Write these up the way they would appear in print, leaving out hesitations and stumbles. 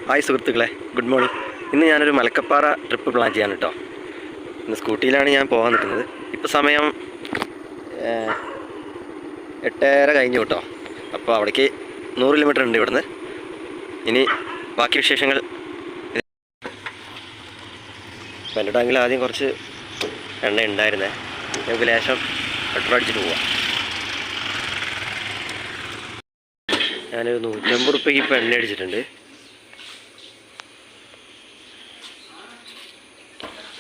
Hi സുഹൃത്തുക്കളെ, good morning. ഇന്ന് ഞാനൊരു മലക്കപ്പാറ ട്രിപ്പ് പ്ലാൻ ചെയ്യാൻ കേട്ടോ. ഇന്ന് സ്കൂട്ടിയിലാണ് ഞാൻ പോകാൻ നിൽക്കുന്നത്. ഇപ്പോൾ സമയം 8:30 കഴിഞ്ഞു കേട്ടോ. അപ്പോൾ അവിടേക്ക് 100 കിലോമീറ്റർ ഉണ്ട് ഇവിടുന്ന്. ഇനി ബാക്കി വിശേഷങ്ങൾ. അപ്പോൾ എൻ്റെ ടാങ്കിൽ ആദ്യം കുറച്ച് എണ്ണ ഉണ്ടായിരുന്നേ. നമുക്ക് ലേശം പെട്രോൾ അടിച്ചിട്ട് പോവാം. ഞാനൊരു 150 റുപ്യക്ക് ഇപ്പോൾ എണ്ണ അടിച്ചിട്ടുണ്ട്.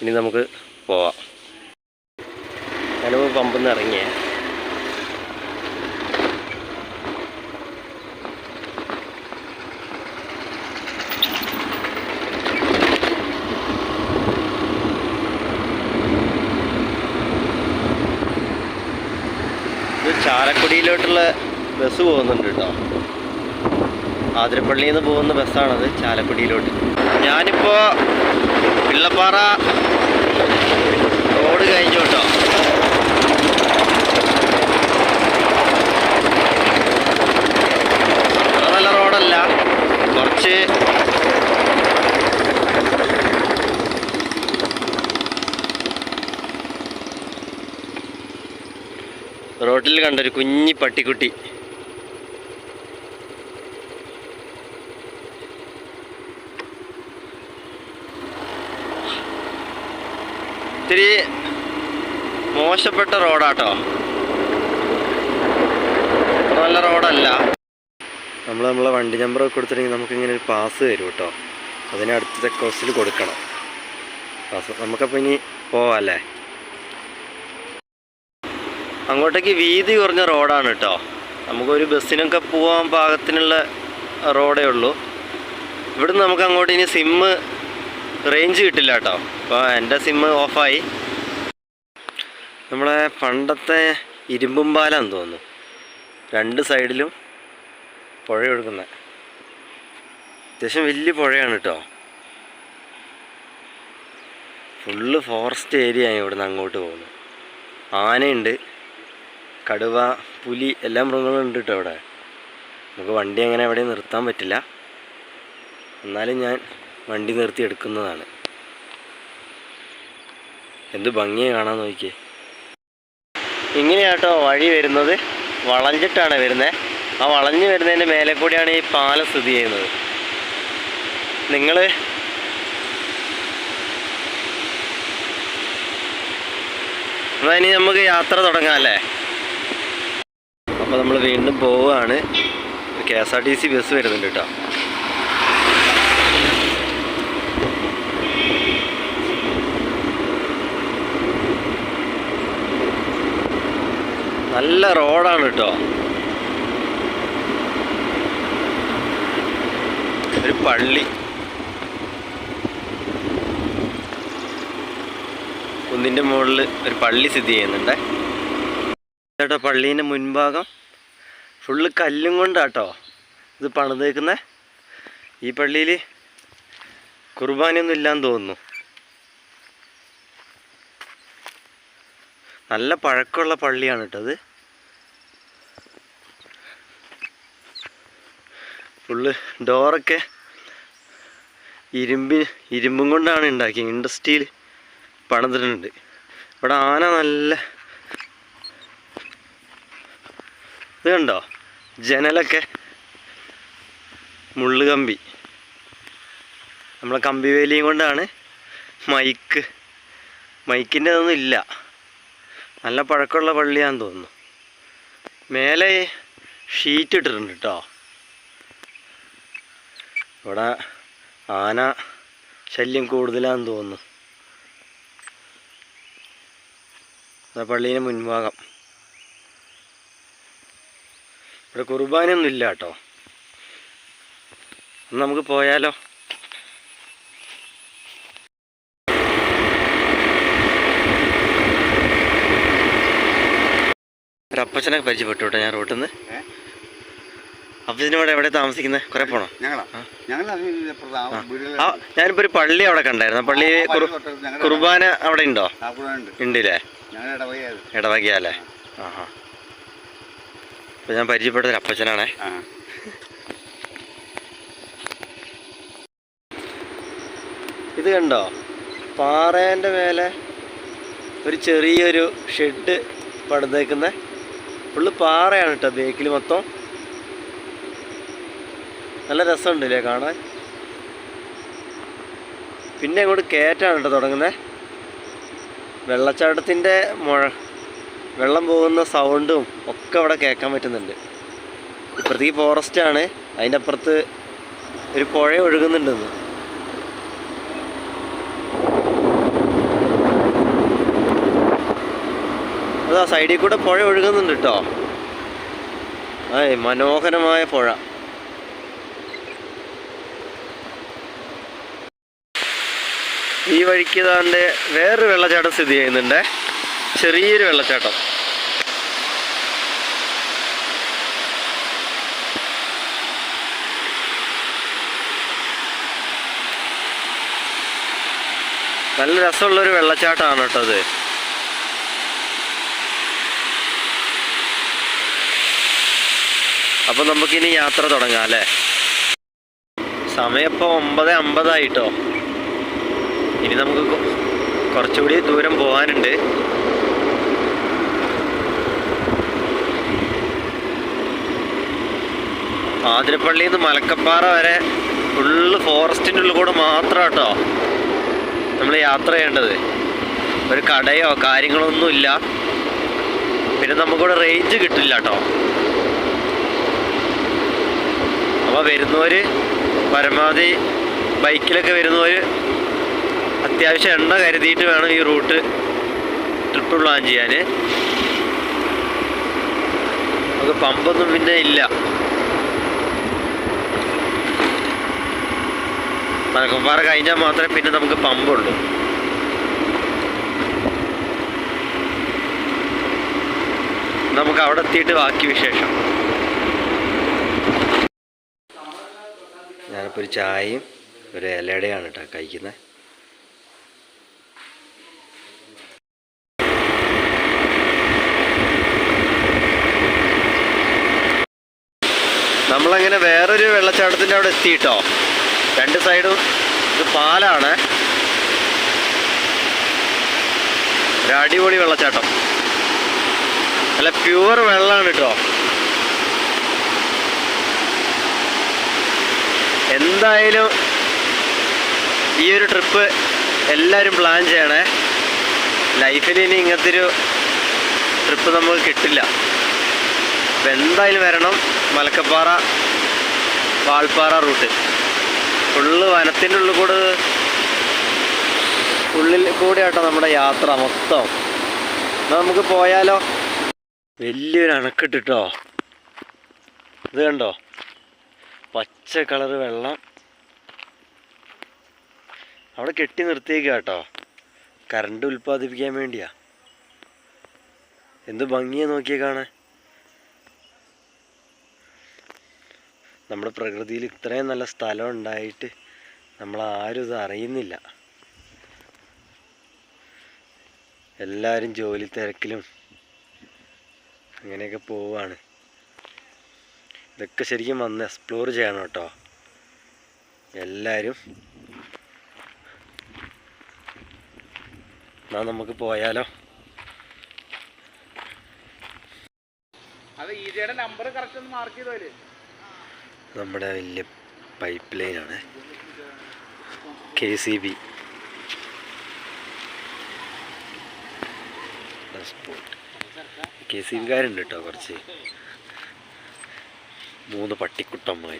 ഇനി നമുക്ക് പോവാം. ഞാനിപ്പോൾ പമ്പിൽ നിന്ന് ഇറങ്ങിയേ. ഇത് ചാലക്കുടിയിലോട്ടുള്ള ബസ് പോകുന്നുണ്ട് കേട്ടോ. ആതിരപ്പള്ളിയിൽ നിന്ന് പോകുന്ന ബസ്സാണത് ചാലക്കുടിയിലോട്ട്. ഞാനിപ്പോൾ പിള്ളപ്പാറ റോഡ് കഴിഞ്ഞു കേട്ടോ. അത്ര നല്ല റോഡല്ല, കുറച്ച് റോഡിൽ കണ്ടൊരു കുഞ്ഞി പട്ടിക്കുട്ടി. ഇത്തിരി മോശപ്പെട്ട റോഡാട്ടോ, നല്ല റോഡല്ല. നമ്മളെ വണ്ടി നമ്പർ കൊടുത്തിട്ടുണ്ടെങ്കിൽ നമുക്കിങ്ങനെ ഒരു പാസ് തരും കേട്ടോ. അതിന് അടുത്ത ചെക്ക് പോസ്റ്റിൽ കൊടുക്കണം പാസ്. നമുക്കപ്പോൾ ഇനി പോവാല്ലേ. അങ്ങോട്ടേക്ക് വീതി കുറഞ്ഞ റോഡാണ് കേട്ടോ. നമുക്കൊരു ബസ്സിനൊക്കെ പോകാൻ പാകത്തിനുള്ള റോഡേ ഉള്ളൂ. ഇവിടുന്ന് നമുക്ക് അങ്ങോട്ട് ഇനി സിമ്മ് റേഞ്ച് കിട്ടില്ല കേട്ടോ. അപ്പോൾ എൻ്റെ സിമ്മ് ഓഫായി. നമ്മളെ പണ്ടത്തെ ഇരുമ്പും പാലാന്ന് തോന്നുന്നു. രണ്ട് സൈഡിലും പുഴ ഒഴുകുന്നത്. അത്യാവശ്യം വലിയ പുഴയാണ് കേട്ടോ. ഫുള്ള് ഫോറസ്റ്റ് ഏരിയ ആണ് ഇവിടുന്ന് അങ്ങോട്ട് പോകുന്നത്. ആനയുണ്ട്, കടുവ, പുലി, എല്ലാ മൃഗങ്ങളും ഉണ്ട് കേട്ടോ ഇവിടെ. നമുക്ക് വണ്ടി അങ്ങനെ എവിടെ നിർത്താൻ പറ്റില്ല. എന്നാലും ഞാൻ വണ്ടി നിർത്തി എടുക്കുന്നതാണ്. എന്ത് ഭംഗിയെ കാണാൻ നോക്കിയേ. ഇങ്ങനെയാട്ടോ വഴി വരുന്നത്. വളഞ്ഞിട്ടാണ് വരുന്നത്. ആ വളഞ്ഞ് വരുന്നതിൻ്റെ മേലെ കൂടിയാണ് ഈ പാലം സ്ഥിതി ചെയ്യുന്നത്. നിങ്ങൾ എന്നാൽ ഇനി നമുക്ക് യാത്ര തുടങ്ങാം അല്ലേ. അപ്പോൾ നമ്മൾ വീണ്ടും പോവുകയാണ്. KSRTC ബസ് വരുന്നുണ്ട് കേട്ടോ. നല്ല റോഡാണ് കേട്ടോ. ഒരു പള്ളി, കുന്നിൻ്റെ മുകളിൽ ഒരു പള്ളി സ്ഥിതി ചെയ്യുന്നുണ്ട് കേട്ടോ. പള്ളീൻ്റെ മുൻഭാഗം ഫുള്ള് കല്ലും കൊണ്ടാട്ടോ ഇത് പണിതേക്കുന്നത്. ഈ പള്ളിയിൽ കുർബാനയൊന്നും ഇല്ലാന്ന് തോന്നുന്നു. നല്ല പഴക്കമുള്ള പള്ളിയാണ് കേട്ടോ അത്. ഫുള്ള് ഡോറൊക്കെ ഇരുമ്പും കൊണ്ടാണ് ഉണ്ടാക്കിയത്. ഇൻഡസ്ട്രിയിൽ പണിതിട്ടുണ്ട്. ഇവിടെ ആന നല്ല ഇത് കണ്ടോ, ജനലൊക്കെ മുള്ളുകമ്പി. നമ്മളെ കമ്പി വേലിയും കൊണ്ടാണ്. മൈക്കിൻ്റെ അതൊന്നും ഇല്ല. നല്ല പഴക്കമുള്ള പള്ളിയാണെന്ന് തോന്നുന്നു. മേലെ ഷീറ്റ് ഇട്ടിട്ടുണ്ട് കേട്ടോ. ഇവിടെ ആന ശല്യം കൂടുതലാണെന്ന് തോന്നുന്നു. പള്ളീൻ്റെ മുൻഭാഗം. ഇവിടെ കുർബാനയൊന്നും ഇല്ല കേട്ടോ. നമുക്ക് പോയാലോ. ഒരു അപ്പച്ചനെ പരിചയപ്പെട്ടു കേട്ടോ ഞാൻ റോട്ടിൽ നിന്ന്. അപ്പച്ചനോടെ എവിടെ താമസിക്കുന്നത്? കുറെ പോണോ? ഞാനിപ്പോൾ ഒരു പള്ളി അവിടെ കണ്ടായിരുന്നു. പള്ളി കുർബാന അവിടെ ഉണ്ടോ? ഉണ്ടല്ലേ, ഇടവകയല്ലേ. അപ്പോൾ ഞാൻ പരിചയപ്പെട്ട ഒരു അപ്പച്ചനാണേ. ഇത് കണ്ടോ, പാറേൻ്റെ മേലെ ഒരു ചെറിയൊരു ഷെഡ് പണിതേക്കുന്ന ഫുള്ള് പാറയാണ് കേട്ടോ. ബേക്കിൽ മൊത്തം നല്ല രസമുണ്ടല്ലേ കാണാൻ. പിന്നെ അങ്ങോട്ട് കയറ്റാണ് കേട്ടോ തുടങ്ങുന്നത്. വെള്ളച്ചാട്ടത്തിൻ്റെ വെള്ളം പോകുന്ന സൗണ്ടും ഒക്കെ അവിടെ കേൾക്കാൻ പറ്റുന്നുണ്ട്. ഇപ്പുറത്തേക്ക് ഫോറസ്റ്റാണ്, അതിൻ്റെ അപ്പുറത്ത് ഒരു പുഴ ഒഴുകുന്നുണ്ടെന്ന്. അതാ സൈഡിൽ കൂടെ പുഴ ഒഴുകുന്നുണ്ട് കേട്ടോ. മനോഹരമായ പുഴ. ഈ വഴിക്ക് താണ്ട് വേറൊരു വെള്ളച്ചാട്ടം സ്ഥിതി ചെയ്യുന്നുണ്ട്, ചെറിയൊരു വെള്ളച്ചാട്ടം. നല്ല രസമുള്ളൊരു വെള്ളച്ചാട്ടമാണ് കേട്ടോ അത്. അപ്പം നമുക്കിനി യാത്ര തുടങ്ങാം അല്ലേ. സമയം ഇപ്പോൾ 9:50 ആയിട്ടോ. ഇനി നമുക്ക് കുറച്ചുകൂടി ദൂരം പോകാനുണ്ട്. ആതിരപ്പള്ളിയിൽ നിന്ന് മലക്കപ്പാറ വരെ ഫുള്ള് ഫോറസ്റ്റിൻ്റെ ഉള്ളിൽ കൂടെ മാത്രം കേട്ടോ നമ്മൾ യാത്ര ചെയ്യേണ്ടത്. ഒരു കടയോ കാര്യങ്ങളോ ഒന്നുമില്ല. പിന്നെ നമുക്കിവിടെ റേഞ്ച് കിട്ടില്ല കേട്ടോ. അപ്പോൾ വരുന്നവർ പരമാവധി ബൈക്കിലൊക്കെ വരുന്നവർ അത്യാവശ്യം എണ്ണ കരുതിയിട്ട് വേണം ഈ റൂട്ട് ട്രിപ്പ് പ്ലാൻ ചെയ്യാൻ. നമുക്ക് പമ്പൊന്നും പിന്നെ ഇല്ല. മലക്കപ്പാറ കഴിഞ്ഞാൽ മാത്രമേ പിന്നെ നമുക്ക് പമ്പുള്ളൂ. നമുക്ക് അവിടെ എത്തിയിട്ട് ബാക്കി വിശേഷം. ഞാനിപ്പോൾ ഒരു ചായയും ഒരു ഇലയുടെയാണ് കേട്ടോ കഴിക്കുന്നത്. നമ്മളങ്ങനെ വേറൊരു വെള്ളച്ചാട്ടത്തിൻ്റെ അവിടെ എത്തിയിട്ടോ. രണ്ട് സൈഡും ഇത് പാലാണ്. ഒരു അടിപൊളി വെള്ളച്ചാട്ടം, നല്ല പ്യുവർ വെള്ളമാണ് കേട്ടോ. എന്തായാലും ഈ ഒരു ട്രിപ്പ് എല്ലാവരും പ്ലാൻ ചെയ്യണേ. ലൈഫിൽ ഇനി ഇങ്ങനത്തെ ഒരു ട്രിപ്പ് നമുക്ക് കിട്ടില്ല. അപ്പം എന്തായാലും വരണം. മലക്കപ്പാറ വാൾപ്പാറ റൂട്ട് ഫുള്ള് വനത്തിൻ്റെ ഉള്ളിൽ കൂടെ ആട്ടോ നമ്മുടെ യാത്ര മൊത്തം. എന്നാൽ നമുക്ക് പോയാലോ. വലിയൊരു അണക്കെട്ടിട്ടോ. ഇത് കണ്ടോ, പച്ച കളറ് വെള്ളം അവിടെ കെട്ടി നിർത്തിയേക്കുക കേട്ടോ. കറണ്ട് ഉൽപ്പാദിപ്പിക്കാൻ വേണ്ടിയാ. എന്ത് ഭംഗിയാ നോക്കിയേ കാണാൻ. നമ്മുടെ പ്രകൃതിയിൽ ഇത്രയും നല്ല സ്ഥലം ഉണ്ടായിട്ട് നമ്മളാരും ഇത് അറിയുന്നില്ല. എല്ലാവരും ജോലി തിരക്കിലും അങ്ങനെയൊക്കെ പോവാണ്. ഇതൊക്കെ ശരിക്കും വന്ന് എക്സ്പ്ലോർ ചെയ്യണം കേട്ടോ എല്ലാവരും. എന്നാൽ നമുക്ക് പോയാലോ. നമ്മുടെ വലിയ പൈപ്പ് ലൈനാണ്, KCB ട്രാൻസ്പോർട്ട്. KCBക്കാരുണ്ട് കേട്ടോ കുറച്ച്, 3 പട്ടിക്കുട്ടന്മാർ.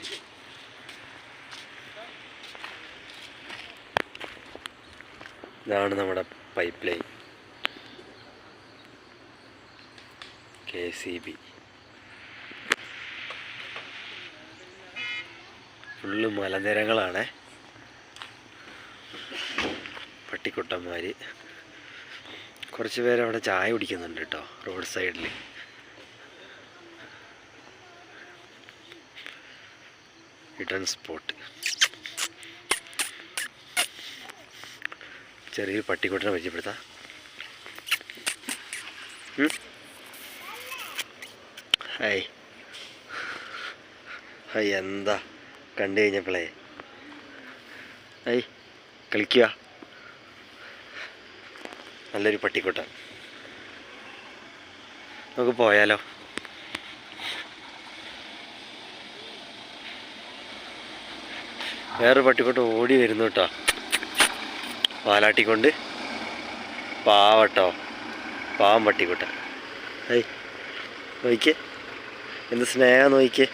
ഇതാണ് നമ്മുടെ പൈപ്പ് ലൈൻ KCB. ഫുള്ള് മലനിരകളാണ്. പട്ടിക്കുട്ടന്മാർ കുറച്ച് പേര് അവിടെ ചായ കുടിക്കുന്നുണ്ട് കേട്ടോ റോഡ് സൈഡിൽ. Hidden spot. ചെറിയൊരു പട്ടിക്കുട്ടനെ പരിചയപ്പെടുത്താം. ഹായ് ഹായ്, എന്താ കണ്ടു കഴിഞ്ഞപ്പോളേ ഹായ് കളിക്കുക. നല്ലൊരു പട്ടിക്കുട്ട. നമുക്ക് പോയാലോ? വേറൊരു പട്ടിക്കുട്ട ഓടി വരുന്നു കേട്ടോ, വാലാട്ടിക്കൊണ്ട്. പാവട്ടോ, പാവം പട്ടിക്കുട്ട. ഏയ് നോക്കിക്കേ, എന്ത് സ്നേഹം നോക്കിക്കേ.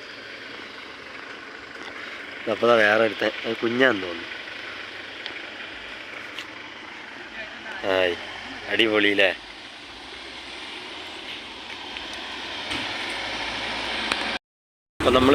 അപ്പോൾ വേറെ എടുത്ത കുഞ്ഞാന്ന് തോന്നുന്നു. ആയി അടിപൊളിയില്ലേ? അപ്പം നമ്മൾ